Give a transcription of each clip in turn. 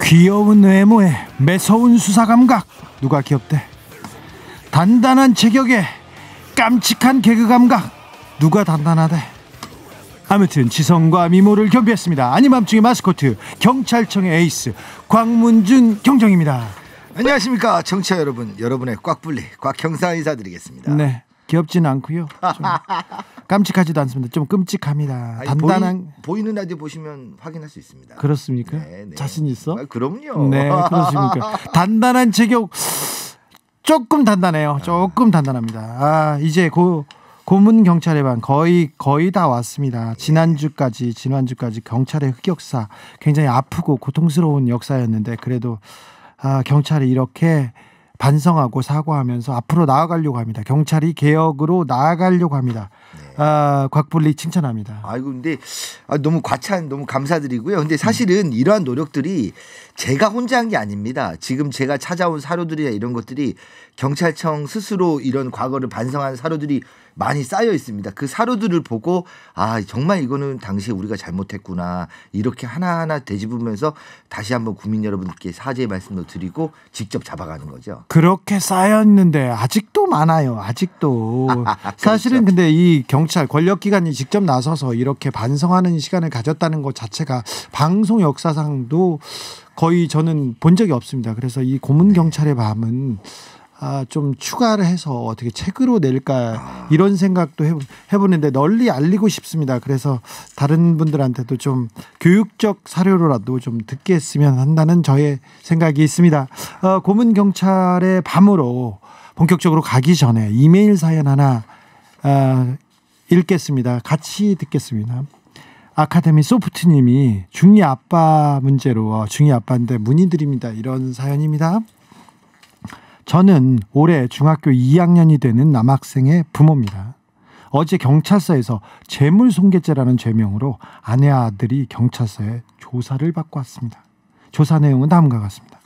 귀여운 외모에 매서운 수사감각, 누가 귀엽대? 단단한 체격에 깜찍한 개그감각, 누가 단단하대? 아무튼 지성과 미모를 겸비했습니다. 아님 밤중의 마스코트, 경찰청의 에이스 곽문준 경정입니다. 안녕하십니까 청취자 여러분, 여러분의 꽉불리 곽형사 인사드리겠습니다. 네, 귀엽지는 않고요, 좀 깜찍하지도 않습니다. 좀 끔찍합니다. 아니, 단단한 보이는 라디오 보시면 확인할 수 있습니다. 그렇습니까? 네, 네. 자신 있어? 그럼요. 네, 그렇습니까? 단단한 체격, 조금 단단해요. 조금 단단합니다. 이제 고문 경찰의 반 거의 다 왔습니다. 지난주까지 경찰의 흑역사, 굉장히 아프고 고통스러운 역사였는데, 그래도 경찰이 이렇게 반성하고 사과하면서 앞으로 나아가려고 합니다. 경찰이 개혁으로 나아가려고 합니다. 네. 곽불리 칭찬합니다. 아이고, 근데 너무 과찬, 너무 감사드리고요. 근데 사실은 이러한 노력들이 제가 혼자 한 게 아닙니다. 지금 제가 찾아온 사료들이나 이런 것들이 경찰청 스스로 이런 과거를 반성한 사료들이 많이 쌓여 있습니다. 그 사료들을 보고 정말 이거는 당시에 우리가 잘못했구나, 이렇게 하나하나 되짚으면서 다시 한번 국민 여러분께 사죄의 말씀도 드리고 직접 잡아가는 거죠. 그렇게 쌓였는데 아직도 많아요. 아직도. 사실은 근데 이 경찰 권력기관이 직접 나서서 이렇게 반성하는 시간을 가졌다는 것 자체가 방송 역사상도 거의 저는 본 적이 없습니다. 그래서 이 고문 경찰의 밤은 좀 추가를 해서 어떻게 책으로 낼까, 이런 생각도 해보는데 널리 알리고 싶습니다. 그래서 다른 분들한테도 좀 교육적 사료로라도 좀 듣게 했으면 한다는 저의 생각이 있습니다. 고문 경찰의 밤으로 본격적으로 가기 전에 이메일 사연 하나 읽겠습니다. 같이 듣겠습니다. 아카데미 소프트님이 중2 아빠 문제로, 중2 아빠인데 문의드립니다. 이런 사연입니다. 저는 올해 중학교 2학년이 되는 남학생의 부모입니다. 어제 경찰서에서 재물손괴죄라는 죄명으로 아내와 아들이 경찰서에 조사를 받고 왔습니다. 조사 내용은 다음과 같습니다.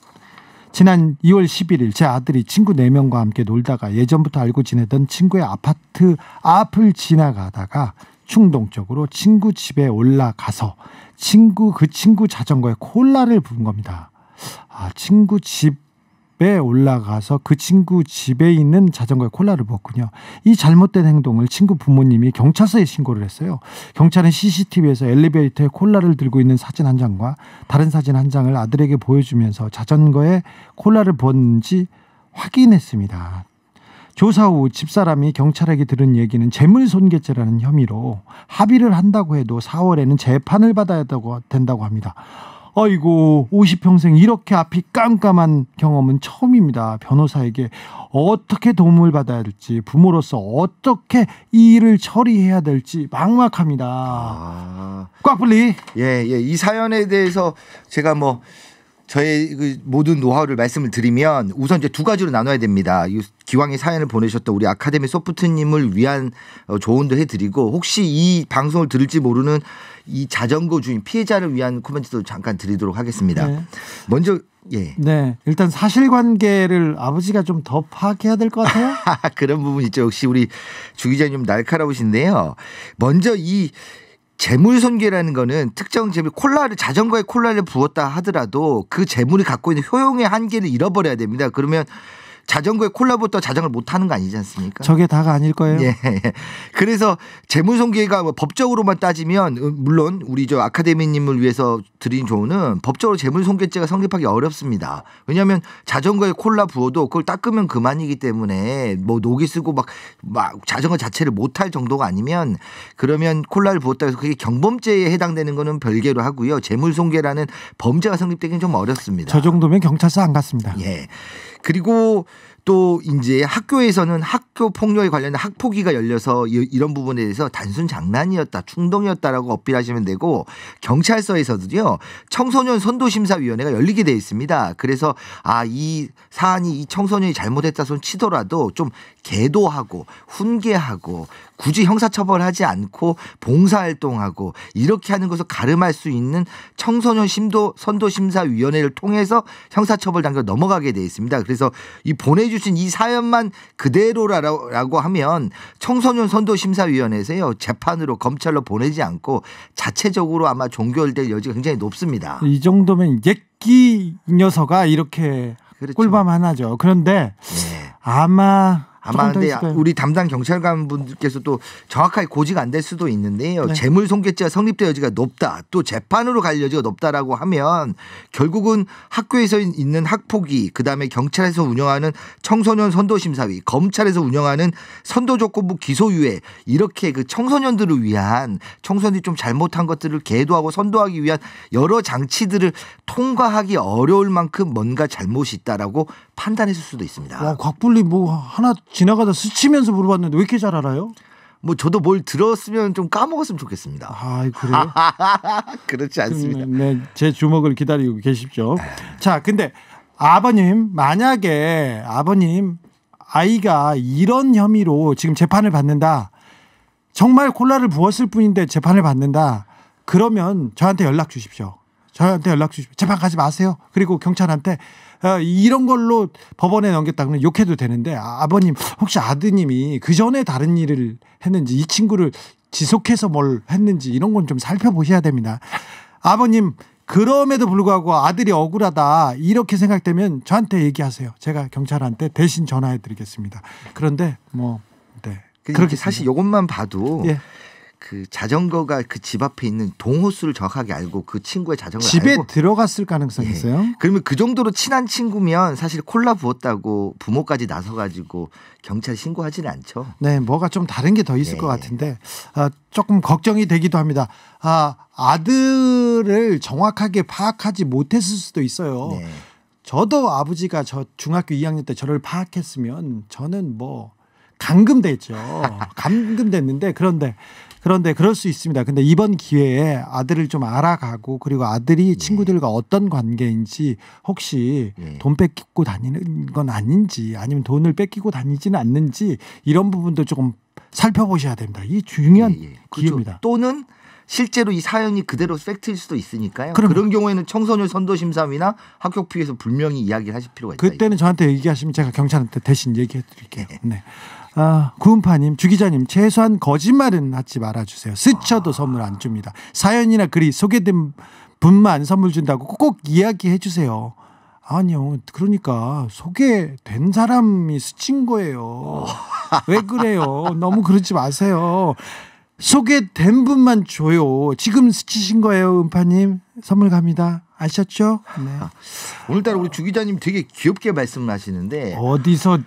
지난 2월 11일 제 아들이 친구 4명과 함께 놀다가 예전부터 알고 지내던 친구의 아파트 앞을 지나가다가 충동적으로 친구 집에 올라가서 그 친구 자전거에 콜라를 부은 겁니다. 친구 집에 올라가서 그 친구 집에 있는 자전거에 콜라를 부었군요. 이 잘못된 행동을 친구 부모님이 경찰서에 신고를 했어요. 경찰은 CCTV에서 엘리베이터에 콜라를 들고 있는 사진 한 장과 다른 사진 한 장을 아들에게 보여주면서 자전거에 콜라를 부었는지 확인했습니다. 조사 후 집사람이 경찰에게 들은 얘기는 재물손괴죄라는 혐의로 합의를 한다고 해도 4월에는 재판을 받아야 된다고 합니다. 아이고, 50평생 이렇게 앞이 깜깜한 경험은 처음입니다. 변호사에게 어떻게 도움을 받아야 될지, 부모로서 어떻게 이 일을 처리해야 될지 막막합니다. 꽉불리. 예, 이 사연에 대해서 제가 저의 그 모든 노하우를 말씀을 드리면, 우선 이제 두 가지로 나눠야 됩니다. 기왕에 사연을 보내셨던 우리 아카데미 소프트님을 위한 조언도 해드리고, 혹시 이 방송을 들을지 모르는 이 자전거 주인 피해자를 위한 코멘트도 잠깐 드리도록 하겠습니다. 네. 먼저 네, 일단 사실관계를 아버지가 좀 더 파악해야 될 것 같아요. 그런 부분 있죠. 역시 우리 주 기자님 날카로우신데요. 먼저 이 재물손괴라는 거는 특정 재물, 자전거에 콜라를 부었다 하더라도 그 재물이 갖고 있는 효용의 한계를 잃어버려야 됩니다. 그러면 자전거에 콜라 부었다 자전거를 못 타는 거 아니지 않습니까? 저게 다가 아닐 거예요. 예. 그래서 재물손괴가 법적으로만 따지면, 물론 우리 아카데미님을 위해서 드린 조언은 법적으로 재물손괴죄가 성립하기 어렵습니다. 왜냐하면 자전거에 콜라 부어도 그걸 닦으면 그만이기 때문에 녹이 쓰고 막 자전거 자체를 못 탈 정도가 아니면, 그러면 콜라를 부었다 해서 그게 경범죄에 해당되는 거는 별개로 하고요. 재물손괴라는 범죄가 성립되기는 좀 어렵습니다. 저 정도면 경찰서 안 갔습니다. 예. 그리고 또 이제 학교에서는 학교 폭력에 관련된 학폭위가 열려서 이런 부분에 대해서 단순 장난이었다, 충동이었다라고 어필하시면 되고, 경찰서에서도요 청소년 선도심사위원회가 열리게 돼 있습니다. 그래서 이 사안이 이 청소년이 잘못했다 손 치더라도 좀 계도하고 훈계하고 굳이 형사처벌하지 않고 봉사활동하고 이렇게 하는 것을 가름할 수 있는 청소년 선도심사위원회를 통해서 형사처벌 단계로 넘어가게 돼 있습니다. 그래서 이 보내주신 이 사연만 그대로라고 하면 청소년 선도심사위원회에서요 재판으로 검찰로 보내지 않고 자체적으로 아마 종결될 여지가 굉장히 높습니다. 이 정도면 녀석아 이렇게 그렇죠. 꿀밤 하나죠. 그런데 네. 아마 근데 우리 담당 경찰관 분들께서도 정확하게 고지가 안 될 수도 있는데요. 네. 재물손괴죄가 성립될 여지가 높다. 또 재판으로 갈 여지가 높다라고 하면 결국은 학교에서 있는 학폭위, 그다음에 경찰에서 운영하는 청소년 선도심사위, 검찰에서 운영하는 선도조건부 기소유예, 이렇게 그 청소년들을 위한, 청소년들이 좀 잘못한 것들을 계도하고 선도하기 위한 여러 장치들을 통과하기 어려울 만큼 뭔가 잘못이 있다라고 판단했을 수도 있습니다. 와, 곽불리 뭐 하나 지나가다 스치면서 물어봤는데 왜 이렇게 잘 알아요? 뭐 저도 뭘 들었으면 좀 까먹었으면 좋겠습니다. 아, 그래요? 그렇지 않습니다. 네, 제 주먹을 기다리고 계십시오. 자, 근데 아버님, 만약에 아버님 아이가 이런 혐의로 지금 재판을 받는다. 정말 콜라를 부었을 뿐인데 재판을 받는다. 그러면 저한테 연락 주십시오. 저한테 연락 주십시오. 재판 가지 마세요. 그리고 경찰한테 이런 걸로 법원에 넘겼다 그러면 욕해도 되는데, 아버님 혹시 아드님이 그 전에 다른 일을 했는지, 이 친구를 지속해서 뭘 했는지 이런 건 좀 살펴보셔야 됩니다. 아버님 그럼에도 불구하고 아들이 억울하다 이렇게 생각되면 저한테 얘기하세요. 제가 경찰한테 대신 전화해드리겠습니다. 그런데 뭐 네. 그렇게 사실 이것만 봐도 예. 그 자전거가 그 집 앞에 있는 동호수를 정확하게 알고 그 친구의 자전거를 집에 알고 들어갔을 가능성이 있어요. 그러면 그 정도로 친한 친구면 사실 콜라 부었다고 부모까지 나서가지고 경찰에 신고하지는 않죠. 네, 뭐가 좀 다른 게 더 있을 것 같은데 조금 걱정이 되기도 합니다. 아들을 정확하게 파악하지 못했을 수도 있어요. 네. 저도 아버지가 저 중학교 2학년 때 저를 파악했으면 저는 뭐 감금됐죠. 감금됐는데 그런데 그럴 수 있습니다. 근데 이번 기회에 아들을 좀 알아가고, 그리고 아들이 친구들과 어떤 관계인지, 혹시 돈 뺏기고 다니는 건 아닌지, 아니면 돈을 뺏기고 다니지는 않는지, 이런 부분도 조금 살펴보셔야 됩니다. 이게 중요한 기회입니다. 그렇죠. 또는 실제로 이 사연이 그대로 팩트일 수도 있으니까요. 그럼, 그런 경우에는 청소년 선도심사위나 학교피에서 분명히 이야기를 하실 필요가 있다. 그때는 저한테 얘기하시면 제가 경찰한테 대신 얘기해 드릴게요. 네. 구은파님, 주기자님, 최소한 거짓말은 하지 말아주세요. 스쳐도 선물 안 줍니다. 사연이나 글이 소개된 분만 선물 준다고 꼭 이야기해 주세요. 아니요, 그러니까 소개된 사람이 스친 거예요. 왜 그래요? 너무 그러지 마세요. 소개된 분만 줘요. 지금 스치신 거예요, 은파님. 선물 갑니다. 아셨죠? 네. 오늘따라 우리 주 기자님 되게 귀엽게 말씀하시는데, 어디서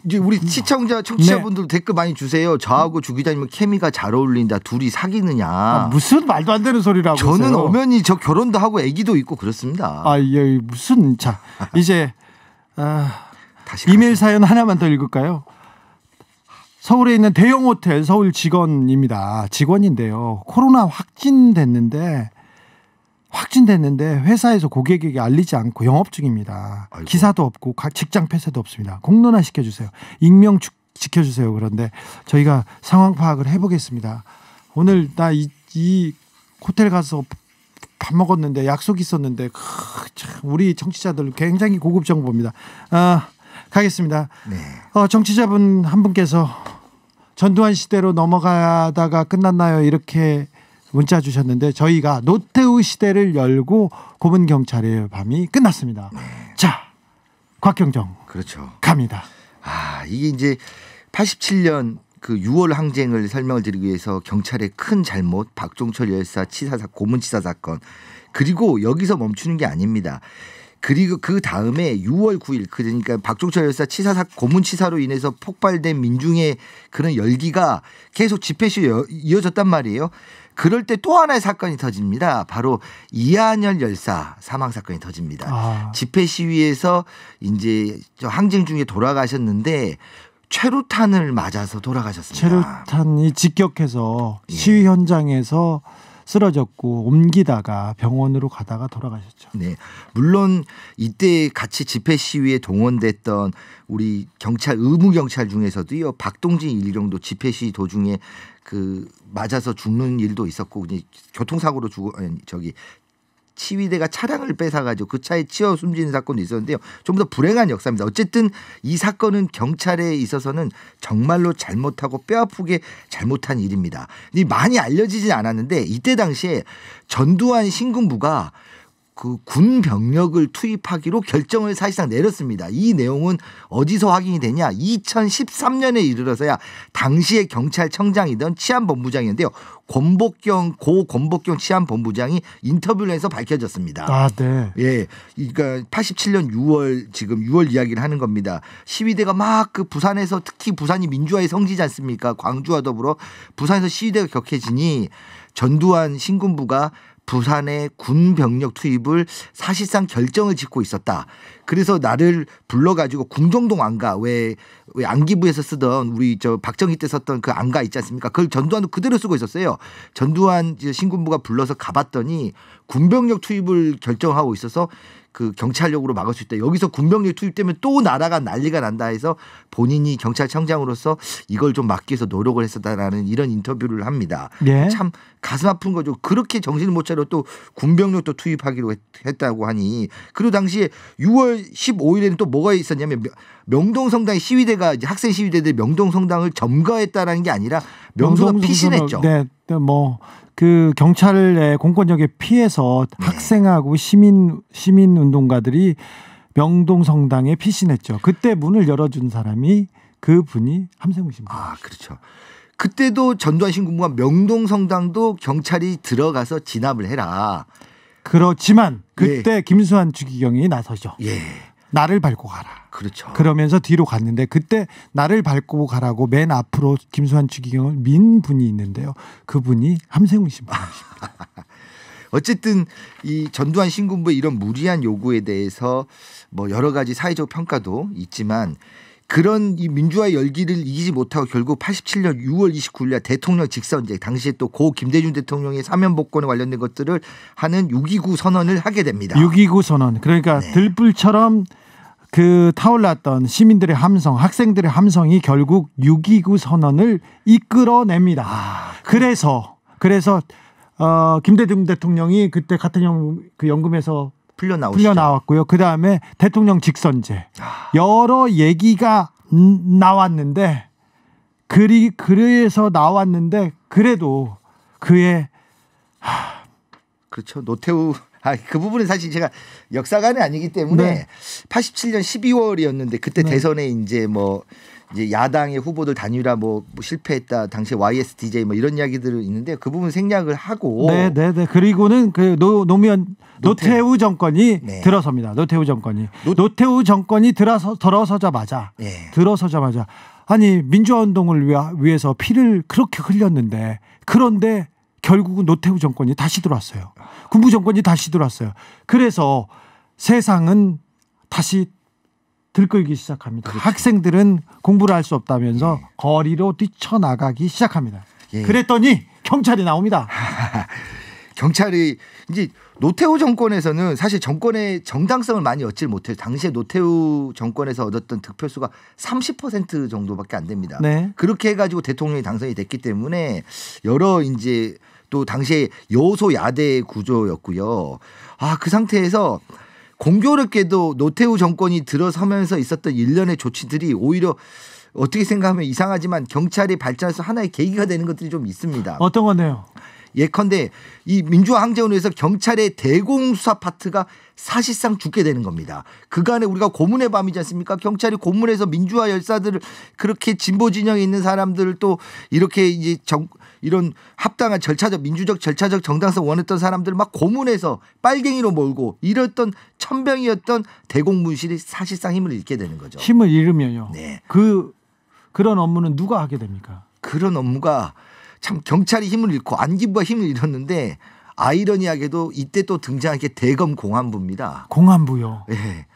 이제 우리 시청자 청취자분들 댓글 많이 주세요. 저하고 주 기자님은 케미가 잘 어울린다. 둘이 사귀느냐. 무슨 말도 안 되는 소리라고. 저는 엄연히 저 결혼도 하고 아기도 있고 그렇습니다. 예, 무슨. 자, 이제 다시 이메일 사연 하나만 더 읽을까요? 서울에 있는 대형 호텔 서울 직원입니다. 직원인데요. 코로나 확진됐는데 회사에서 고객에게 알리지 않고 영업 중입니다. 아이고. 기사도 없고 직장 폐쇄도 없습니다. 공론화 시켜주세요. 익명 지켜주세요. 그런데 저희가 상황 파악을 해보겠습니다. 오늘 나 이 호텔 가서 밥 먹었는데 약속 있었는데 우리 청취자들 굉장히 고급 정보입니다. 가겠습니다. 네. 정치자분 한 분께서 전두환 시대로 넘어가다가 끝났나요? 이렇게 문자 주셨는데, 저희가 노태우 시대를 열고 고문경찰의 밤이 끝났습니다. 네. 자, 곽경정. 그렇죠. 갑니다. 이게 이제 87년 그 6월 항쟁을 설명을 드리기 위해서 경찰의 큰 잘못, 박종철 열사 고문치사 사건, 그리고 여기서 멈추는 게 아닙니다. 그리고 그 다음에 6월 9일, 그러니까 박종철 열사 고문치사로 인해서 폭발된 민중의 그런 열기가 계속 집회시 이어졌단 말이에요. 그럴 때 또 하나의 사건이 터집니다. 바로 이한열 열사 사망 사건이 터집니다. 집회 시위에서 이제 항쟁 중에 돌아가셨는데 최루탄을 맞아서 돌아가셨습니다. 최루탄이 직격해서 시위 현장에서 쓰러졌고 옮기다가 병원으로 가다가 돌아가셨죠. 네, 물론 이때 같이 집회 시위에 동원됐던 우리 경찰 의무 경찰 중에서도요, 박동진 일경도 집회 시위 도중에 그 맞아서 죽는 일도 있었고, 교통사고로 치위대가 차량을 뺏어가지고 그 차에 치여 숨지는 사건도 있었는데요. 좀 더 불행한 역사입니다. 어쨌든 이 사건은 경찰에 있어서는 정말로 잘못하고 뼈아프게 잘못한 일입니다. 많이 알려지진 않았는데, 이때 당시에 전두환 신군부가 그 군 병력을 투입하기로 결정을 사실상 내렸습니다. 이 내용은 어디서 확인이 되냐? 2013년에 이르러서야 당시의 경찰청장이던 치안본부장이었는데요. 고 권복경 치안본부장이 인터뷰를 해서 밝혀졌습니다. 아, 네. 예, 그러니까 87년 6월 지금 6월 이야기를 하는 겁니다. 시위대가 막 그 부산에서 특히 부산이 민주화의 성지지 않습니까? 광주와 더불어 부산에서 시위대가 격해지니 전두환 신군부가 부산의 군 병력 투입을 사실상 결정을 짓고 있었다. 그래서 나를 불러가지고 궁정동 안가 왜 안기부에서 쓰던 우리 저 박정희 때 썼던 그 안가 있지 않습니까? 그걸 전두환도 그대로 쓰고 있었어요. 전두환 신군부가 불러서 가봤더니 군병력 투입을 결정하고 있어서 그 경찰력으로 막을 수 있다. 여기서 군병력 투입되면 또 나라가 난리가 난다 해서 본인이 경찰청장으로서 이걸 좀 막기 위해서 노력을 했었다라는 이런 인터뷰를 합니다. 예. 참 가슴 아픈 거죠. 그렇게 정신을 못 차려 또 군병력도 투입하기로 했다고 하니. 그리고 당시에 6월 15일에는 또 뭐가 있었냐면 명동성당의 시위대가 이제 학생 시위대들이 명동성당을 점거했다라는 게 아니라 명동성당 피신했죠. 네, 뭐 그 경찰의 공권력에 피해서 네. 학생하고 시민 운동가들이 명동성당에 피신했죠. 그때 문을 열어준 사람이 그 분이 함생우 씨입니다. 아, 그렇죠. 그때도 전두환 신군부가 명동성당도 경찰이 들어가서 진압을 해라. 그렇지만 그때 김수환 주기경이 나서죠. 예. 나를 밟고 가라. 그렇죠. 그러면서 뒤로 갔는데 그때 나를 밟고 가라고 맨 앞으로 김수환 주기경을 민 분이 있는데요. 그분이 함생우 씨입니다. 어쨌든 이 전두환 신군부의 이런 무리한 요구에 대해서 뭐 여러 가지 사회적 평가도 있지만 그런 이 민주화의 열기를 이기지 못하고 결국 87년 6월 29일 날 대통령 직선제 당시에 또 고 김대중 대통령의 사면 복권에 관련된 것들을 하는 6.29 선언을 하게 됩니다. 6.29 선언. 그러니까 네. 들불처럼 그 타올랐던 시민들의 함성, 학생들의 함성이 결국 6.29 선언을 이끌어냅니다. 그래서 김대중 대통령이 그때 같은 그 연금에서 풀려 나왔고요. 그 다음에 대통령 직선제 여러 얘기가 나왔는데 그래서 나왔는데 그래도 그의 그렇죠. 노태우 그 부분은 사실 제가 역사관이 아니기 때문에 네. 87년 12월이었는데 그때 네. 대선에 이제 야당의 후보들 단일화 뭐 실패했다. 당시에 YSDJ 뭐 이런 이야기들이 있는데 그 부분 생략을 하고 네. 그리고는 그 노태우 정권이 네. 들어섭니다. 노태우 정권이 들어서자마자 아니 민주화 운동을 위해서 피를 그렇게 흘렸는데 그런데 결국은 노태우 정권이 다시 들어왔어요. 군부 정권이 다시 들어왔어요. 그래서 세상은 다시 들끓기 시작합니다. 그렇죠. 학생들은 공부를 할 수 없다면서 거리로 뛰쳐나가기 시작합니다. 예. 그랬더니 경찰이 나옵니다. 경찰이 이제 노태우 정권에서는 사실 정권의 정당성을 많이 얻질 못해요. 당시에 노태우 정권에서 얻었던 득표수가 30% 정도밖에 안 됩니다. 네. 그렇게 해가지고 대통령이 당선이 됐기 때문에 여러 이제 또 당시에 여소야대 구조였고요. 그 상태에서 공교롭게도 노태우 정권이 들어서면서 있었던 일련의 조치들이 오히려 어떻게 생각하면 이상하지만 경찰이 발전해서 하나의 계기가 되는 것들이 좀 있습니다. 어떤 건데요? 예컨대 이 민주화 항쟁으로 해서 경찰의 대공수사 파트가 사실상 죽게 되는 겁니다. 그간에 우리가 고문의 밤이지 않습니까? 경찰이 고문해서 민주화 열사들을 그렇게 진보 진영에 있는 사람들을 또 이렇게 이제 이런 합당한 민주적 절차적 정당성 원했던 사람들을 막 고문해서 빨갱이로 몰고 이랬던 천병이었던 대공문실이 사실상 힘을 잃게 되는 거죠. 힘을 잃으면요. 네. 그런 업무는 누가 하게 됩니까? 그런 업무가 참 경찰이 힘을 잃고 안기부가 힘을 잃었는데 아이러니하게도 이때 또 등장한 게 대검 공안부입니다. 공안부요. 네.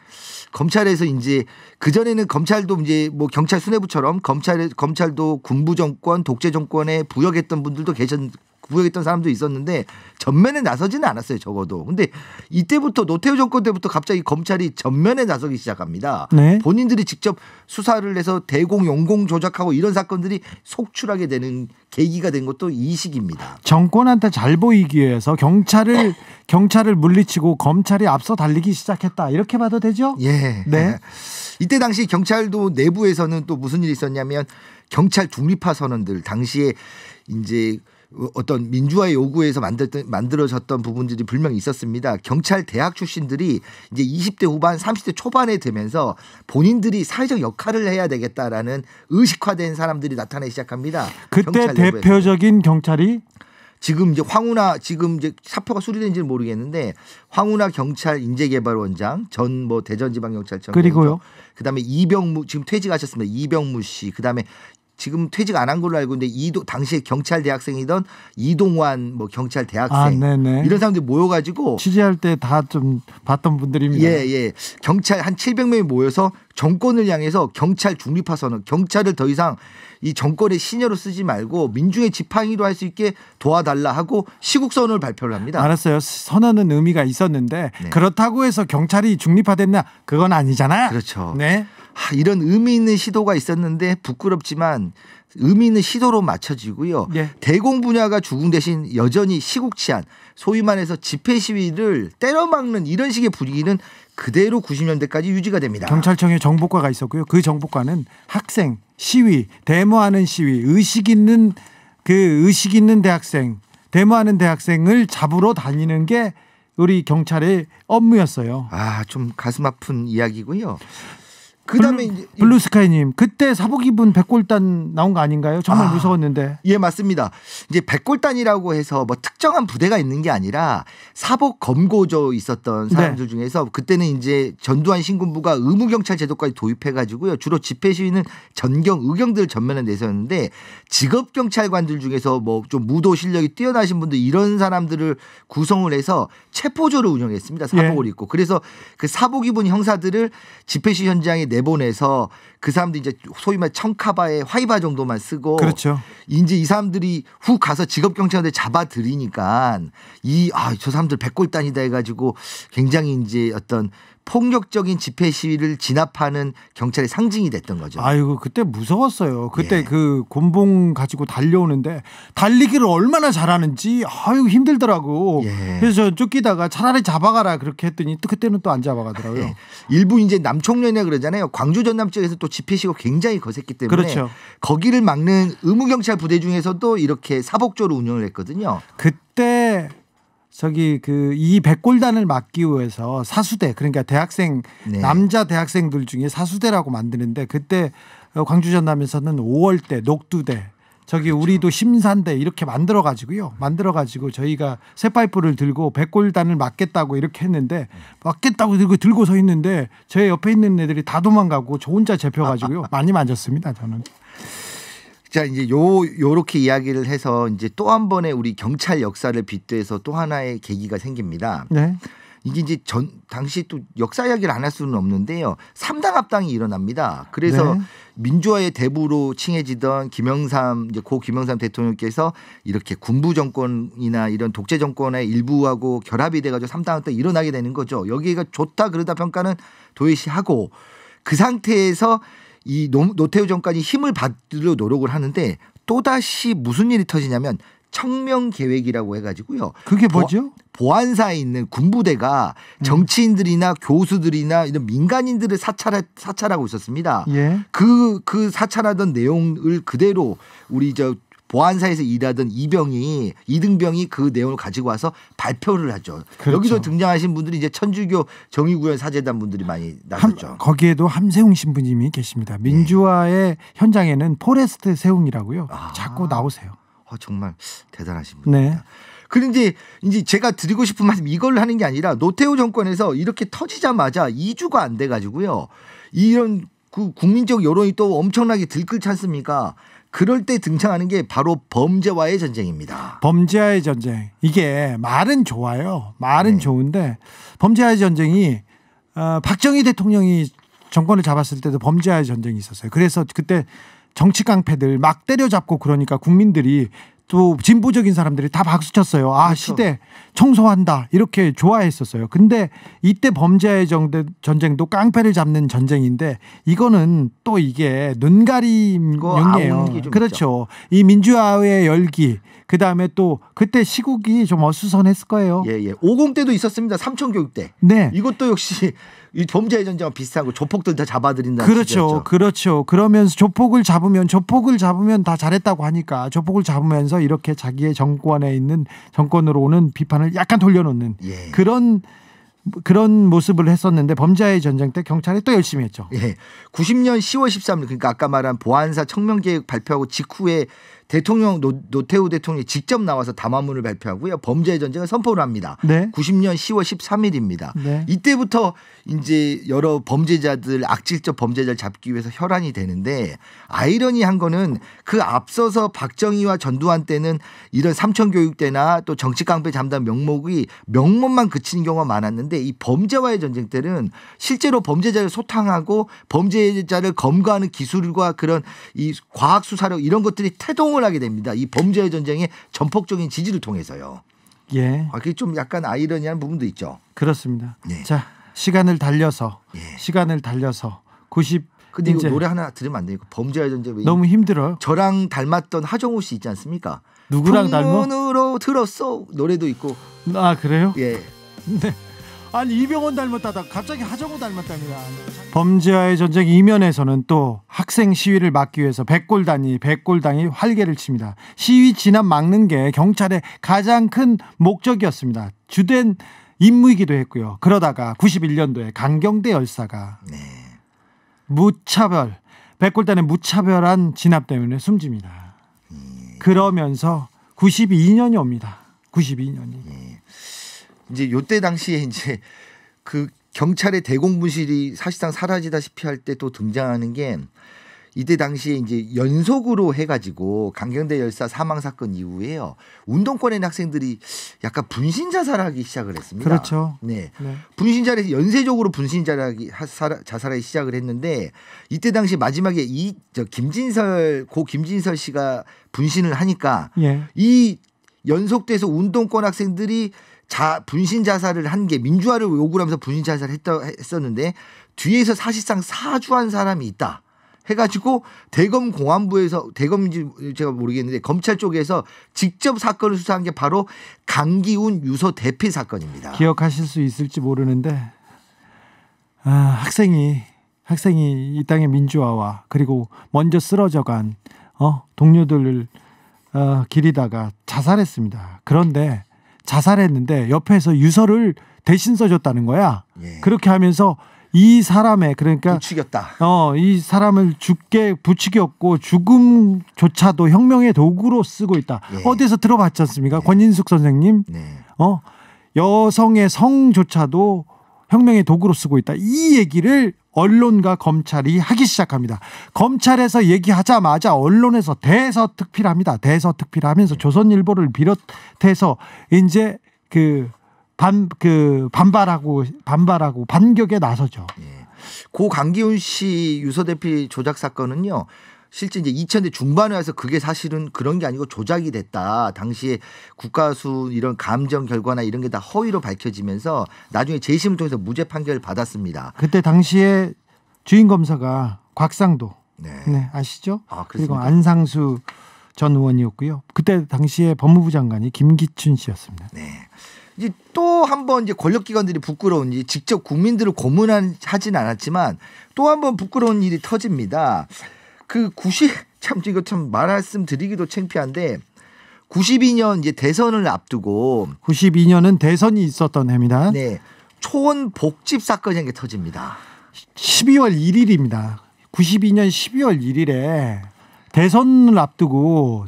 검찰에서 이제 그전에는 검찰도 이제 뭐 경찰 수뇌부처럼 검찰도 군부 정권, 독재 정권에 부역했던 분들도 부역했던 사람도 있었는데 전면에 나서지는 않았어요. 적어도. 근데 이때부터 노태우 정권 때부터 갑자기 검찰이 전면에 나서기 시작합니다. 네. 본인들이 직접 수사를 해서 대공 용공 조작하고 이런 사건들이 속출하게 되는 계기가 된 것도 이 시기입니다. 정권한테 잘 보이기 위해서 경찰을 물리치고 검찰이 앞서 달리기 시작했다. 이렇게 봐도 되죠? 예. 네. 이때 당시 경찰도 내부에서는 또 무슨 일이 있었냐면 경찰 중립화 선언들 당시에 이제 어떤 민주화의 요구에서 만들어졌던 부분들이 분명히 있었습니다. 경찰 대학 출신들이 이제 20대 후반, 30대 초반에 되면서 본인들이 사회적 역할을 해야 되겠다라는 의식화된 사람들이 나타나기 시작합니다. 그때 대표적인 경찰이 지금 이제 황운하 지금 이제 사표가 수리된지는 모르겠는데 황운하 경찰 인재개발원장 전 뭐 대전지방경찰청 그리고요. 그다음에 이병무 지금 퇴직하셨습니다. 이병무 씨 그다음에 지금 퇴직 안 한 걸로 알고 있는데 당시에 경찰 대학생이던 이동환 뭐 경찰 대학생 이런 사람들이 모여가지고 취재할 때 다 좀 봤던 분들입니다. 예. 경찰 한 700명이 모여서 정권을 향해서 경찰 중립화 선언, 경찰을 더 이상 이 정권의 시녀로 쓰지 말고 민중의 지팡이로 할 수 있게 도와달라 하고 시국선언을 발표를 합니다. 알았어요. 선언은 의미가 있었는데 네. 그렇다고 해서 경찰이 중립화됐나? 그건 아니잖아요. 그렇죠. 네. 이런 의미 있는 시도가 있었는데 부끄럽지만 의미 있는 시도로 맞춰지고요. 예. 대공 분야가 죽은 대신 여전히 시국 치안, 소위 말해서 집회 시위를 때려막는 이런 식의 분위기는 그대로 90년대까지 유지가 됩니다. 경찰청에 정보과가 있었고요. 그 정보과는 학생, 시위, 데모하는 시위, 의식 있는 대학생, 데모하는 대학생을 잡으러 다니는 게 우리 경찰의 업무였어요. 좀 가슴 아픈 이야기고요. 그다음에 이제 블루스카이님 그때 사복 입은 백골단 나온 거 아닌가요? 정말 무서웠는데. 예, 맞습니다. 이제 백골단이라고 해서 뭐 특정한 부대가 있는 게 아니라 사복 검고조 있었던 사람들 중에서 그때는 이제 전두환 신군부가 의무경찰 제도까지 도입해가지고요. 주로 집회 시위는 의경들을 전면에 내세웠는데 직업경찰관들 중에서 뭐 좀 무도 실력이 뛰어나신 분들 이런 사람들을 구성을 해서 체포조를 운영했습니다. 사복을 입고. 그래서 그 사복 입은 형사들을 집회 시위 현장에 내보내서 그 사람들이 이제 소위 말 청카바에 화이바 정도만 쓰고 그렇죠. 이제 이 사람들이 훅 가서 직업경찰들 잡아들이니까 저 사람들 백골단이다 해가지고 굉장히 이제 어떤 폭력적인 집회 시위를 진압하는 경찰의 상징이 됐던 거죠. 아이고 그때 무서웠어요. 그때 그 곤봉 가지고 달려오는데 달리기를 얼마나 잘하는지 힘들더라고. 그래서 저 쫓기다가 차라리 잡아가라 그렇게 했더니 또 그때는 또 안 잡아가더라고요. 일부 이제 남총련이라 그러잖아요. 광주 전남 쪽에서 또 집회 시위가 굉장히 거셌기 때문에 그렇죠. 거기를 막는 의무경찰 부대 중에서도 이렇게 사복조로 운영을 했거든요. 그때 이 백골단을 막기 위해서 사수대 그러니까 대학생 남자 대학생들 중에 사수대라고 만드는데 그때 광주 전남에서는 5월대, 녹두대 우리도 심산대 이렇게 만들어 가지고 저희가 쇠파이프를 들고 백골단을 막겠다고 이렇게 했는데 막겠다고 들고 서 있는데 제 옆에 있는 애들이 다 도망가고 저 혼자 잡혀가지고요. 많이 맞았습니다. 저는. 자, 이제 요렇게 이야기를 해서 이제 또 한 번의 우리 경찰 역사를 빗대서 또 하나의 계기가 생깁니다. 네. 이게 이제 당시 또 역사 이야기를 안 할 수는 없는데요. 3당 합당이 일어납니다. 그래서 민주화의 대부로 칭해지던 고 김영삼 대통령께서 이렇게 군부 정권이나 이런 독재 정권의 일부하고 결합이 돼가지고 3당 합당이 일어나게 되는 거죠. 여기가 좋다 그러다 평가는 도외시하고 그 상태에서 이 노태우 정권이 힘을 받으려 노력을 하는데 또다시 무슨 일이 터지냐면 청명계획이라고 해가지고요. 그게 뭐죠? 보안사에 있는 군부대가 정치인들이나 교수들이나 이런 민간인들을 사찰하고 있었습니다. 그 사찰하던 내용을 그대로 우리 보안사에서 일하던 이등병이 그 내용을 가지고 와서 발표를 하죠. 그렇죠. 여기서 등장하신 분들이 이제 천주교 정의구현 사재단 분들이 많이 나섰죠. 거기에도 함세웅 신부님이 계십니다. 민주화의 현장에는 포레스트 세웅이라고요. 자꾸 나오세요. 정말 대단하신 분입니다. 그런데 이제 제가 드리고 싶은 말씀 이걸 하는 게 아니라 노태우 정권에서 이렇게 터지자마자 2주가 안 돼가지고요. 이런 국민적 여론이 또 엄청나게 들끓지 않습니까? 그럴 때 등장하는 게 바로 범죄와의 전쟁입니다. 범죄와의 전쟁. 이게 말은 좋아요. 말은 좋은데 범죄와의 전쟁이 박정희 대통령이 정권을 잡았을 때도 범죄와의 전쟁이 있었어요. 그래서 그때 정치 깡패들 막 때려잡고 그러니까 국민들이 또 진보적인 사람들이 다 박수쳤어요. 그렇죠. 시대 청소한다 이렇게 좋아했었어요. 근데 이때 범죄의 전쟁도 깡패를 잡는 전쟁인데 이거는 또 이게 눈가림용이에요. 그렇죠. 이 민주화의 열기 그다음에 또 그때 시국이 좀 어수선했을 거예요. 50 때도 있었습니다. 삼천교육대. 네. 이것도 역시 이 범죄의 전쟁과 비슷하고 조폭들 다 잡아들인다는 그렇죠. 그러면서 조폭을 잡으면 다 잘했다고 하니까 조폭을 잡으면서 하면서 이렇게 자기의 정권에 있는 정권으로 오는 비판을 약간 돌려놓는 예. 그런 모습을 했었는데 범죄와의 전쟁 때 경찰이 또 열심히 했죠. 예. 90년 10월 13일 그러니까 아까 말한 보안사 청명계획 발표하고 직후에 대통령 노태우 대통령이 직접 나와서 담화문을 발표하고요. 범죄의 전쟁을 선포를 합니다. 네. 90년 10월 13일입니다. 네. 이때부터 이제 여러 범죄자들 악질적 범죄자를 잡기 위해서 혈안이 되는데 아이러니한 거는 그 앞서서 박정희와 전두환 때는 이런 삼천교육 때나 또 정치깡패 잠단 명목만 그치는 경우가 많았는데 이 범죄와의 전쟁 때는 실제로 범죄자를 소탕하고 범죄자를 검거하는 기술과 그런 이 과학 수사력 이런 것들이 태동을 하게 됩니다. 이 범죄의 전쟁의 전폭적인 지지를 통해서요. 예. 그게 좀 약간 아이러니한 부분도 있죠. 그렇습니다. 네. 자, 시간을 달려서 예. 90. 근데 이거 이제 노래 하나 들으면 안 돼요. 범죄의 전쟁 왜 너무 힘들어요. 저랑 닮았던 하정우 씨 있지 않습니까? 누구랑 닮아? 풍문으로 들었어 노래도 있고. 아, 그래요? 예. 네. 아니 이병헌 닮았다다 갑자기 하정우 닮았답니다. 범죄와의 전쟁 이면에서는 또 학생 시위를 막기 위해서 백골단이 활개를 칩니다. 시위 진압 막는 게 경찰의 가장 큰 목적이었습니다. 주된 임무이기도 했고요. 그러다가 91년도에 강경대 열사가 네. 백골단의 무차별한 진압 때문에 숨집니다. 그러면서 92년이 옵니다. 92년이. 이제 요때 당시에 이제 그 경찰의 대공분실이 사실상 사라지다시피 할 때 또 등장하는 게 이때 당시에 이제 연속으로 해가지고 강경대 열사 사망 사건 이후에요. 운동권의 학생들이 약간 분신 자살하기 시작을 했습니다. 그렇죠. 네. 네. 분신 자살에서 연쇄적으로 분신 자살하기 시작을 했는데 이때 당시 마지막에 고 김진설 씨가 분신을 하니까 예. 이 연속돼서 운동권 학생들이 분신 자살을 한 게 민주화를 요구를 하면서 분신 자살을 했었는데 뒤에서 사실상 사주한 사람이 있다 해가지고 대검 공안부에서 대검인지 제가 모르겠는데 검찰 쪽에서 직접 사건을 수사한 게 바로 강기훈 유서 대피 사건입니다. 기억하실 수 있을지 모르는데 학생이 이 땅의 민주화와 그리고 먼저 쓰러져간 동료들을 기리다가 자살했습니다. 그런데 자살했는데 옆에서 유서를 대신 써줬다는 거야. 예. 그렇게 하면서 이 사람의 그러니까 부추겼다. 이 사람을 죽게 부추겼고 죽음조차도 혁명의 도구로 쓰고 있다. 예. 어디서 들어봤지 않습니까? 권인숙 선생님. 네. 여성의 성조차도 혁명의 도구로 쓰고 있다. 이 얘기를 언론과 검찰이 하기 시작합니다. 검찰에서 얘기하자마자 언론에서 대서특필합니다. 대서특필하면서 조선일보를 비롯해서 이제 반발하고 반격에 나서죠. 예. 고 강기훈 씨 유서 대피 조작 사건은요. 실제 이제 2000대 중반에 와서 그게 사실은 그런 게 아니고 조작이 됐다. 당시에 국가수 이런 감정 결과나 이런 게 다 허위로 밝혀지면서 나중에 재심을 통해서 무죄 판결을 받았습니다. 그때 당시에 주인 검사가 곽상도 네. 아시죠? 그리고 그렇습니까? 안상수 전 의원이었고요. 그때 당시에 법무부 장관이 김기춘 씨였습니다. 네. 이제 또 한 번 이제 권력기관들이 부끄러운 직접 국민들을 고문하지는 않았지만 또 한 번 부끄러운 일이 터집니다. 이거 참 말씀드리기도 창피한데 92년 이제 대선을 앞두고 92년은 대선이 있었던 해입니다. 네. 초원 복집 사건이 게 터집니다. 12월 1일입니다. 92년 12월 1일에 대선을 앞두고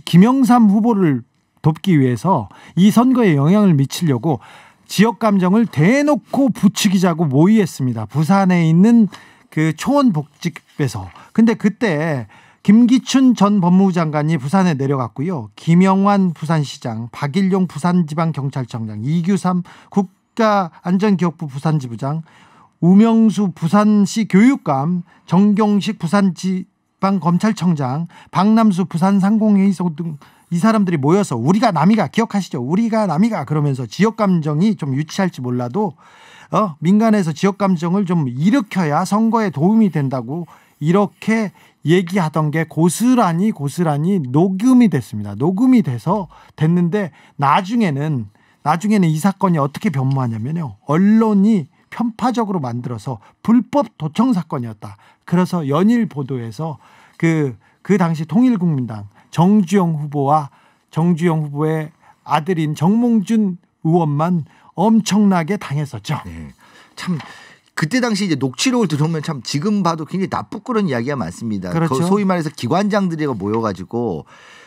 김영삼 후보를 돕기 위해서 이 선거에 영향을 미치려고 지역 감정을 대놓고 부추기자고 모의했습니다. 부산에 있는 그 초원 복집에서. 근데 그때 김기춘 전 법무부 장관이 부산에 내려갔고요. 김영환 부산시장, 박일용 부산지방경찰청장, 이규삼 국가안전기업부 부산지부장, 우명수 부산시 교육감, 정경식 부산지방검찰청장, 박남수 부산상공회의소 등 이 사람들이 모여서 우리가 남이가 기억하시죠? 우리가 남이가 그러면서 지역 감정이 좀 유치할지 몰라도 민간에서 지역 감정을 좀 일으켜야 선거에 도움이 된다고 이렇게 얘기하던 게 고스란히 녹음이 됐습니다. 녹음이 돼서 됐는데 나중에는 이 사건이 어떻게 변모하냐면요. 언론이 편파적으로 만들어서 불법 도청 사건이었다. 그래서 연일 보도에서 그 당시 통일국민당 정주영 후보와 정주영 후보의 아들인 정몽준 의원만 엄청나게 당했었죠. 네. 참 그때 당시 이제 녹취록을 들어오면 참 지금 봐도 굉장히 나쁘끄러운 이야기가 많습니다. 그렇죠. 소위 말해서 기관장들이 모여가지고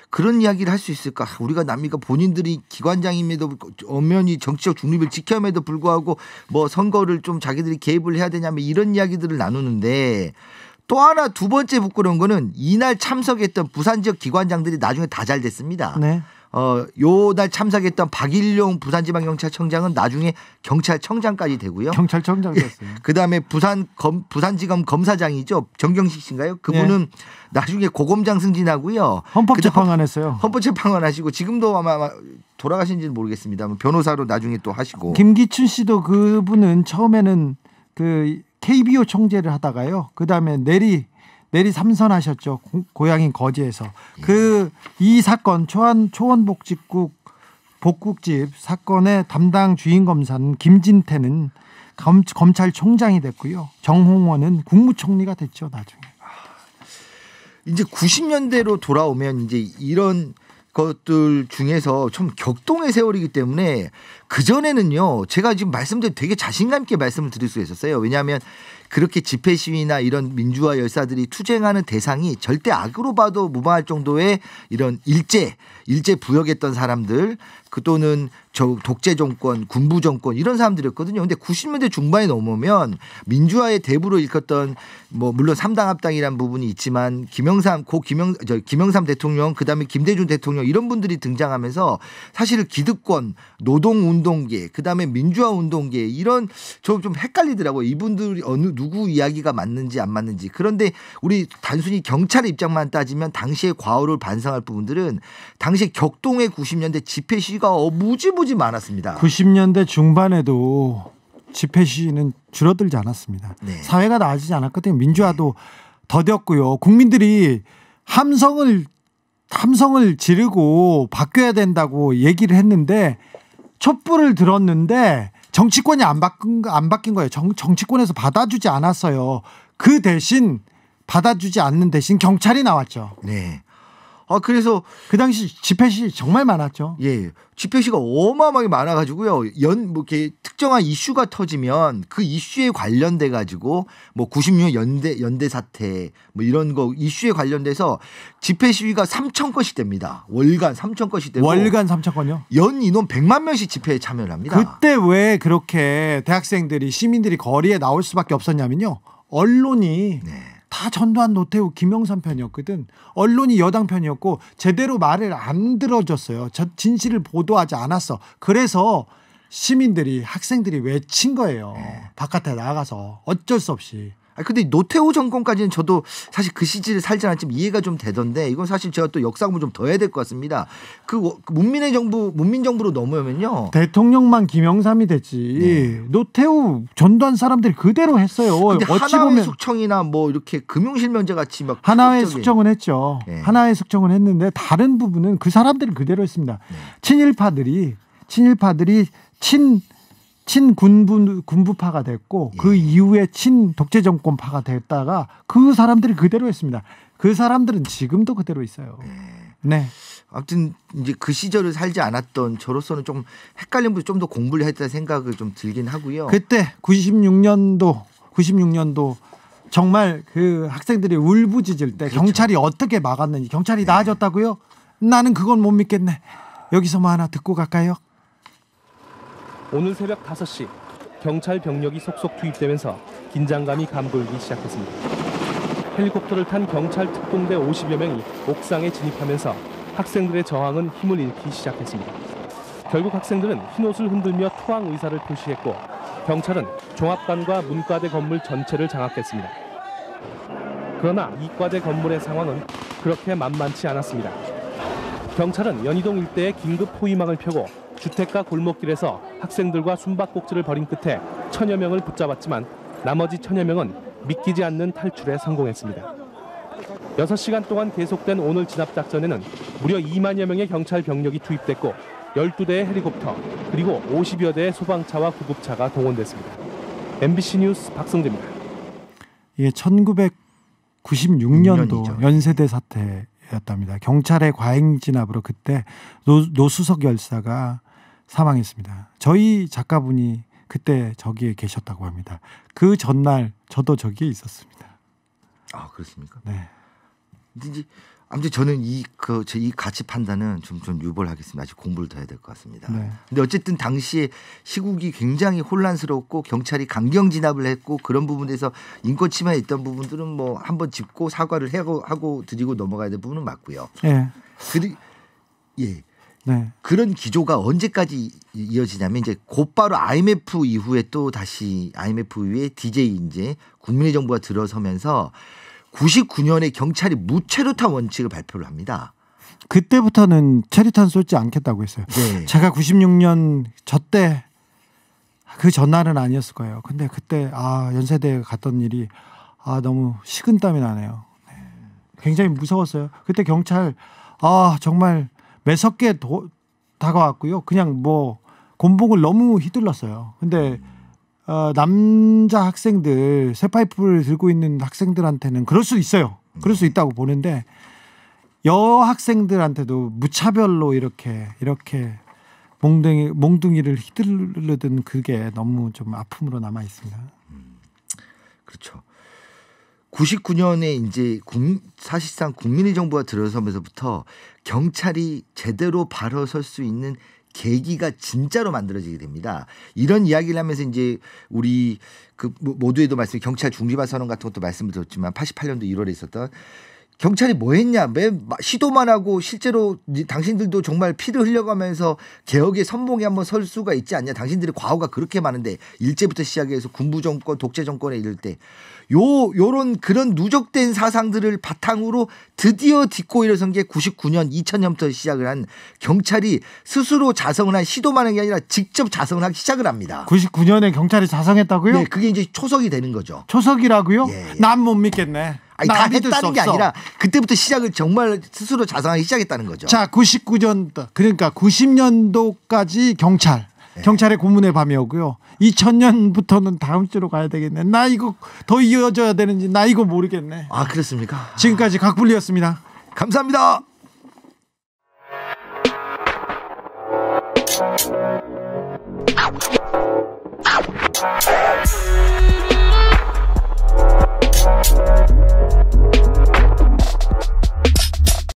그런 이야기를 할 수 있을까? 우리가 남이가 본인들이 기관장임에도 엄연히 정치적 중립을 지켜임에도 불구하고 뭐 선거를 좀 자기들이 개입을 해야 되냐면 이런 이야기들을 나누는데 또 하나 두 번째 부끄러운 거는 이날 참석했던 부산 지역 기관장들이 나중에 다 잘 됐습니다. 네. 요날 참석했던 박일용 부산지방경찰청장은 나중에 경찰청장까지 되고요. 경찰청장 됐어요. 그다음에 부산지검 검사장이죠. 정경식 씨인가요? 그분은 네. 나중에 고검장 승진하고요. 헌법재판관 했어요. 헌법재판관 하시고 지금도 아마 돌아가신지는 모르겠습니다. 변호사로 나중에 또 하시고. 김기춘 씨도 그분은 처음에는 그 KBO 총재를 하다가요. 그다음에 내리 삼선하셨죠. 고향인 거제에서. 이 사건 초원복지국 복국집 사건의 담당 주인 검사는 김진태는 검찰총장이 됐고요. 정홍원은 국무총리가 됐죠. 나중에. 이제 90년대로 돌아오면 이제 이런 것들 중에서 좀 격동의 세월이기 때문에 그전에는요. 제가 지금 말씀드린 되게 자신감 있게 말씀을 드릴 수 있었어요. 왜냐하면 그렇게 집회 시위나 이런 민주화 열사들이 투쟁하는 대상이 절대 악으로 봐도 무방할 정도의 이런 일제 부역했던 사람들 또는 독재 정권, 군부 정권 이런 사람들이었거든요. 근데 90년대 중반에 넘으면 민주화의 대부로 일컫던 뭐 물론 3당 합당이라는 부분이 있지만 김영삼 대통령 그다음에 김대중 대통령 이런 분들이 등장하면서 사실 기득권, 노동운동계 그다음에 민주화운동계 이런 저 좀 헷갈리더라고요. 이분들이 누구 이야기가 맞는지 안 맞는지. 그런데 우리 단순히 경찰의 입장만 따지면 당시의 과오를 반성할 부분들은 당시 격동의 90년대 집회 시위가 무지무지 많았습니다. 90년대 중반에도 집회 시위는 줄어들지 않았습니다. 네. 사회가 나아지지 않았거든요. 민주화도 더뎠고요. 국민들이 함성을 지르고 바뀌어야 된다고 얘기를 했는데 촛불을 들었는데 정치권이 안 바뀐 거예요. 정치권에서 받아주지 않았어요. 그 대신 받아주지 않는 대신 경찰이 나왔죠. 네. 그래서 그 당시 집회 시 정말 많았죠. 예, 집회 시가 어마어마하게 많아가지고요. 이렇게 특정한 이슈가 터지면 그 이슈에 관련돼 가지고 뭐 96년 연대 사태 뭐 이런 거 이슈에 관련돼서 집회 시위가 3천 건씩 됩니다. 월간 3천 건씩 되고 월간 3천 건요? 연 인원 100만 명씩 집회에 참여를 합니다. 그때 왜 그렇게 대학생들이 시민들이 거리에 나올 수밖에 없었냐면요. 언론이 네. 다 전두환 노태우 김영삼 편이었거든. 언론이 여당 편이었고 제대로 말을 안 들어줬어요. 진실을 보도하지 않았어. 그래서 시민들이 학생들이 외친 거예요. 네. 바깥에 나가서 어쩔 수 없이. 근데 노태우 정권까지는 저도 사실 그 시절을 살지 않았지만 이해가 좀 되던데 이건 사실 제가 또 역사 공부 좀 더 해야 될 것 같습니다. 그 문민정부로 넘어오면요. 대통령만 김영삼이 됐지. 네. 노태우 전두환 사람들이 그대로 했어요. 근데 어찌 하나회 보면 숙청이나 뭐 이렇게 금융실명제 같이 막 하나회 숙청은 했죠. 네. 하나회 숙청은 했는데 다른 부분은 그 사람들이 그대로 했습니다. 네. 친일파들이 군부파가 됐고 예. 그 이후에 독재 정권파가 됐다가 그 사람들이 그대로 했습니다. 그 사람들은 지금도 그대로 있어요. 네. 아무튼 이제 그 시절을 살지 않았던 저로서는 좀 헷갈린 부분 좀 더 공부를 했다는 생각을 좀 들긴 하고요. 그때 96년도 정말 그 학생들이 울부짖을 때 그렇죠. 경찰이 어떻게 막았는지 경찰이 나아졌다고요? 나는 그건 못 믿겠네. 여기서 뭐 하나 듣고 갈까요? 오늘 새벽 5시 경찰 병력이 속속 투입되면서 긴장감이 감돌기 시작했습니다. 헬리콥터를 탄 경찰 특공대 50여 명이 옥상에 진입하면서 학생들의 저항은 힘을 잃기 시작했습니다. 결국 학생들은 흰옷을 흔들며 투항 의사를 표시했고 경찰은 종합관과 문과대 건물 전체를 장악했습니다. 그러나 이과대 건물의 상황은 그렇게 만만치 않았습니다. 경찰은 연희동 일대에 긴급 포위망을 펴고 주택가 골목길에서 학생들과 숨바꼭질을 벌인 끝에 1000여 명을 붙잡았지만 나머지 1000여 명은 믿기지 않는 탈출에 성공했습니다. 6시간 동안 계속된 오늘 진압작전에는 무려 2만여 명의 경찰 병력이 투입됐고 12대의 헬리콥터 그리고 50여 대의 소방차와 구급차가 동원됐습니다. MBC 뉴스 박성재입니다. 이게 1996년도 년이죠. 연세대 사태의 때였답니다. 경찰의 과잉 진압으로 그때 노수석 열사가 사망했습니다. 저희 작가분이 그때 저기에 계셨다고 합니다. 그 전날 저도 저기에 있었습니다. 아 그렇습니까? 네. 이제 아무튼 저는 이 가치 판단은 좀 유벌하겠습니다. 아직 공부를 더 해야 될 것 같습니다. 네. 근데 어쨌든 당시에 시국이 굉장히 혼란스럽고 경찰이 강경 진압을 했고 그런 부분에서 인권 침해에 있던 부분들은 뭐 한번 짚고 사과를 하고 드리고 넘어가야 될 부분은 맞고요. 네. 예. 네. 그런 기조가 언제까지 이어지냐면 이제 곧바로 IMF 이후에 또 다시 IMF 이후에 DJ 이제 국민의 정부가 들어서면서 99년에 경찰이 무체류탄 원칙을 발표를 합니다. 그때부터는 체류탄 쏘지 않겠다고 했어요. 네. 제가 96년 저 때 그 전날은 아니었을 거예요. 근데 그때 연세대에 갔던 일이 너무 식은땀이 나네요. 네. 굉장히 무서웠어요. 그때 경찰 정말 매섭게 다가왔고요. 그냥 뭐 곤봉을 너무 휘둘렀어요. 근데 남자 학생들 쇠파이프를 들고 있는 학생들한테는 그럴 수 있어요. 그럴 수 있다고 보는데 여학생들한테도 무차별로 이렇게 몽둥이를 휘두르던 그게 너무 좀 아픔으로 남아 있습니다. 그렇죠. 99년에 이제 사실상 국민의 정부가 들어서면서부터 경찰이 제대로 바로 설 수 있는 계기가 진짜로 만들어지게 됩니다. 이런 이야기를 하면서 이제 우리 모두에도 경찰 중지화 선언 같은 것도 말씀을 드렸지만 88년도 1월에 있었던 경찰이 뭐 했냐? 시도만 하고 실제로 당신들도 정말 피를 흘려가면서 개혁의 선봉에 한번 설 수가 있지 않냐? 당신들의 과오가 그렇게 많은데 일제부터 시작해서 군부 정권, 독재 정권에 이를 때 요런 그런 누적된 사상들을 바탕으로 드디어 딛고 일어선 게 99년, 2000년부터 시작을 한 경찰이 스스로 자성을 한 시도만 한 게 아니라 직접 자성을 하기 시작을 합니다. 99년에 경찰이 자성했다고요? 네, 그게 이제 초석이 되는 거죠. 초석이라고요? 예. 난 못 믿겠네. 다 했다는 게 아니라 그때부터 시작을 정말 스스로 자성하기 시작했다는 거죠. 자, 99년도 그러니까 90년도까지 경찰의 고문의 밤이었고요. 2000년부터는 다음 주로 가야 되겠네. 나 이거 더 이어져야 되는지 나 이거 모르겠네. 그렇습니까? 지금까지 각불리였습니다. 감사합니다.